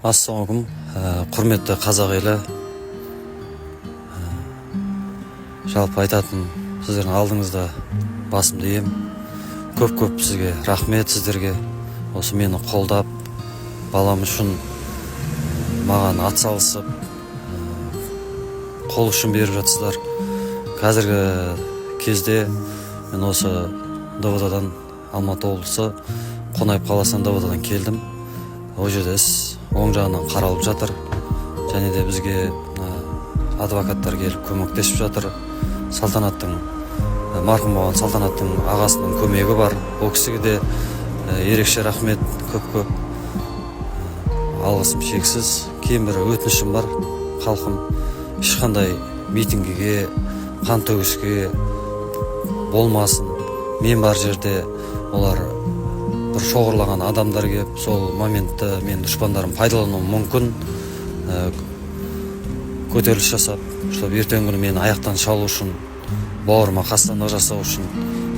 Ассалаумағалейкум, құрметті қазақ елі. Жалпы айтатын сіздердің алдыңызда басымды ием. Көп сізге рахмет, сіздерге осы мені қолдап, балам үшін маған атсалысып, қол үшін беріп жатсыздар. Қазіргі кезде мен осы ДВД-дан, Алматы облысы Қонаев қаласынан ДВД-дан келдім. Ол жерде іс оң жағынан қаралып жатыр, және де бізге адвокаттар келіп көмектесіп жатыр. Марқұм болған Салтанаттың ағасының көмегі бар. Ол кісіге де ерекше рахмет, көп алғысым шексіз. Кейін бір өтінішім бар, халқым ешқандай митингіге, қан төгіске болмасын. Мен бар жерде олар бір шоғырлаған адамдар кеп, сол моментті мен дұшпандарым пайдалануы мүмкін, көтеріліс жасап, чтобы ертеңгі күні мені аяқтан шалу үшін, бауырыма қастандық жасау үшін.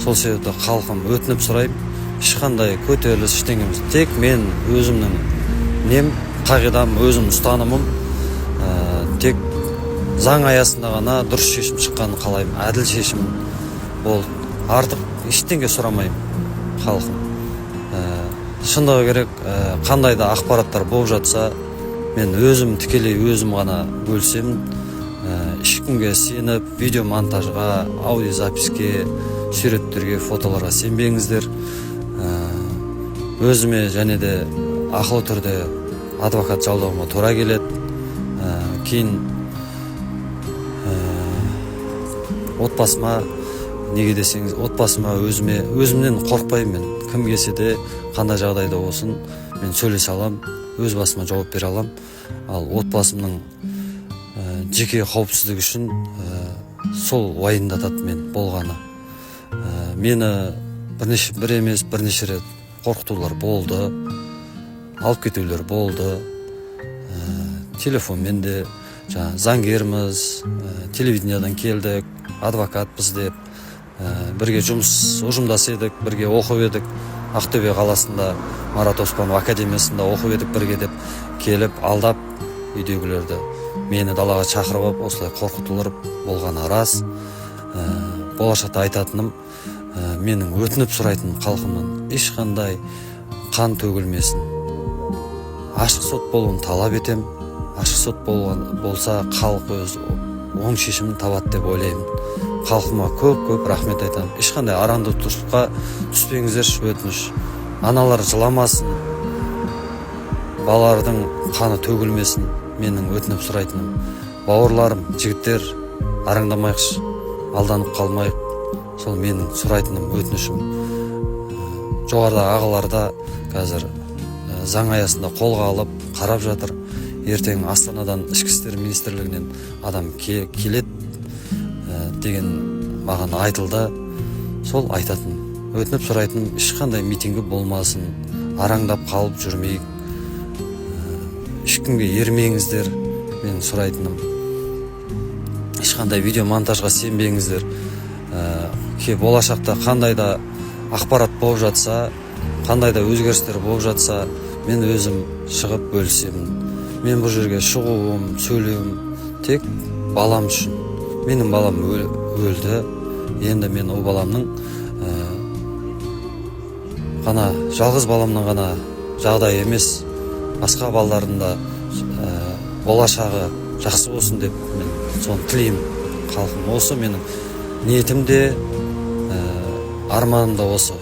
Сол себепті халқым өтініп сұрайып, ешқандай көтеріліс ештеңеміз, тек мен өзімнің нем, қағидам, өзім ұстанымым, тек заң аясында ғана дұрыс шешім шыққанын қалаймын, әділ шешім болды. Артық ештеңе сұрамаймын халқым. Шындығы керек, қандай да ақпараттар болып жатса, мен өзім тікелей өзім ғана бөлсем, ешкімге сеніп, видеомонтажға, аудиозаписке, суреттерге, фотоларға сенбеңіздер. Өзіме және де ақылы түрде адвокат жалдауыма тура келеді. Кейін отбасыма, неге десеңіз, отбасыма, өзімнен қорықпаймын мен. Кім келсе де, қандай жағдайда болсын, мен сөйлесе алам, өз басыма жауап бере алам. Ал отбасымның жеке қауіпсіздігі үшін сол уайымдатады мен болғаны. Мені бірнеше рет қорқытулар болды, алып кетулер болды. Телефонмен де, заңгерміз, телевидениедан келдік, адвокатпыз деп, бірге ұжымдас едік, бірге оқып едік. Ақтөбе қаласында Марат Оспанов академиясында оқып едік бірге деп келіп, алдап үйдегілерді мені далаға шақырып, осылай қорқытулар болғаны рас. Болашақта айтатыным, менің өтініп сұрайтын халқымнан ешқандай қан төгілмесін. Ашық сот болуын талап етем. Ашық сот болса, халық өз оң шешімін табады деп ойлаймын. Халқыма көп рахмет айтамын. Ешқандай арандатушылыққа түспеңіздерші, өтініш. Аналар жыламасын, балалардың қаны төгілмесін. Менің өтініп сұрайтыным. Бауырларым, жігіттер, араңдамайықшы, алданып қалмайық. Сол менің сұрайтыным, өтінішім. Жоғарыда ағаларда қазір заң аясында қолға алып қарап жатыр. Ертең Астанадан ішкі істер министрлігінен адам келеді деген маған айтылды. Сол айтатын, өтініп сұрайтын, ешқандай митингі болмасын, араңдап қалып жүрмейік, ешкімге ермеңіздер. Мен сұрайтыным, ешқандай видеомонтажға сенбеңіздер. Болашақта қандай да ақпарат болып жатса, қандай да өзгерістер болып жатса, мен өзім шығып бөлісемін. Мен бұл жерге шығуым, сөйлеуім тек балам үшін. Менің балам өлді. Енді мен ол баламның ғана, жалғыз баламның ғана жағдайы емес, басқа балалардың да болашағы жақсы болсын деп мен соны тілеймін халқым. Осы менің ниетім де, арманым да осы.